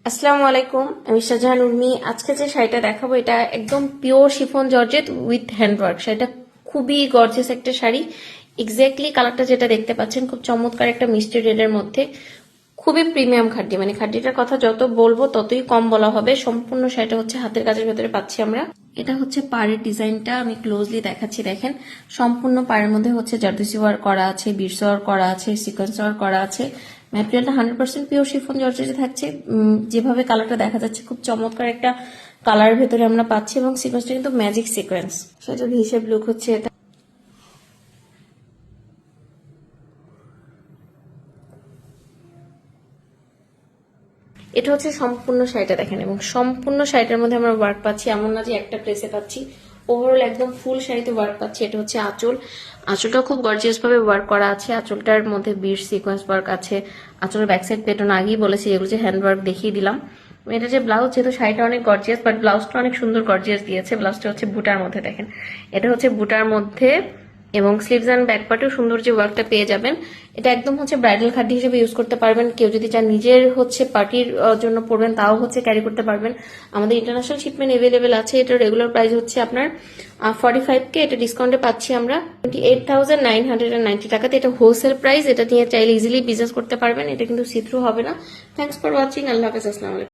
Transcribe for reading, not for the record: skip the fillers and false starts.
আসসালামু আলাইকুম, আমি শাহজাহান উর্মি। আজকে যে শাড়িটা দেখাবো এটা একদম pure chiffon georgette with handwork. শাড়িটা খুবই গর্জিয়াস একটা শাড়ি। এক্স্যাক্টলি কালারটা যেটা দেখতে পাচ্ছেন, খুব চমৎকার একটা মিষ্টি রেডের মধ্যে, খুবই প্রিমিয়াম খাড্ডি। মানে খাড্ডিটার কথা যত বলবো ততই কম বলা হবে। সম্পূর্ণ শাড়িটা হচ্ছে হাতের কাজের ভেতরে পাচ্ছি আমরা। এটা হচ্ছে পাড়ের ডিজাইনটা, আমি ক্লোজলি দেখাচ্ছি। দেখেন, সম্পূর্ণ পাড়ের মধ্যে হচ্ছে জারদুসি ওয়ার্ক করা আছে, বিটস ওয়ার্ক করা আছে, সিকোয়েন্স ওয়ার্ক করা আছে। ম্যাটেরিয়ালটা 100% পিওর শিফন জর্জেটে থাকছে। যেভাবে কালারটা দেখা যাচ্ছে, খুব চমৎকার একটা কালারের ভেতরে আমরা পাচ্ছি, এবং সিকোয়েন্সটা কিন্তু ম্যাজিক সিকোয়েন্স। সেটার হিসেব লুক হচ্ছে এটা। এটা হচ্ছে সম্পূর্ণ শাড়িটা দেখেন, এবং সম্পূর্ণ শাড়িটার মধ্যে আমরা ওয়ার্ক পাচ্ছি। এমন না যে একটা প্লেসে পাচ্ছি, ওভারঅল একদম ফুল শাড়িতে ওয়ার্ক পাচ্ছি। এটা হচ্ছে আঁচল। আঁচলটা খুব গর্জিয়াস ভাবে ওয়ার্ক করা আছে। আঁচলটার মধ্যে বিট সিকোয়েন্স ওয়ার্ক আছে। আঁচলের ব্যাক সাইড পেটন আগেই বলেছি, এগুলো যে হ্যান্ড ওয়ার্ক দেখিয়ে দিলাম। এটা যে ব্লাউজ, যেহেতু শাড়িটা অনেক গর্জিয়াস, বাট ব্লাউজটা অনেক সুন্দর গর্জিয়াস দিয়েছে। ব্লাউজটা হচ্ছে বুটার মধ্যে, দেখেন এটা হচ্ছে বুটার মধ্যে, এবং স্লিভস অ্যান্ড ব্যাক পার্টেও সুন্দর যে ওয়ার্কটা পেয়ে যাবেন। এটা একদম হচ্ছে ব্রাইডাল খাড্ডি হিসেবে ইউজ করতে পারবেন। কেউ যদি চান নিজের হচ্ছে পার্টির জন্য পরবেন, তাও হচ্ছে ক্যারি করতে পারবেন। আমাদের ইন্টারন্যাশনাল শিপমেন্ট এভেলেবেল আছে। এটার রেগুলার প্রাইস হচ্ছে আপনার 45K। এটা ডিসকাউন্টে পাচ্ছি আমরা 28,990 টাকাতে। এটা হোলসেল প্রাইস। এটা নিয়ে চাইলে ইজিলি বিজনেস করতে পারবেন। এটা কিন্তু সিথ্রু হবে না। Thanks for watching. আল্লাহ হাফেজ। আসসালামু আলাইকুম।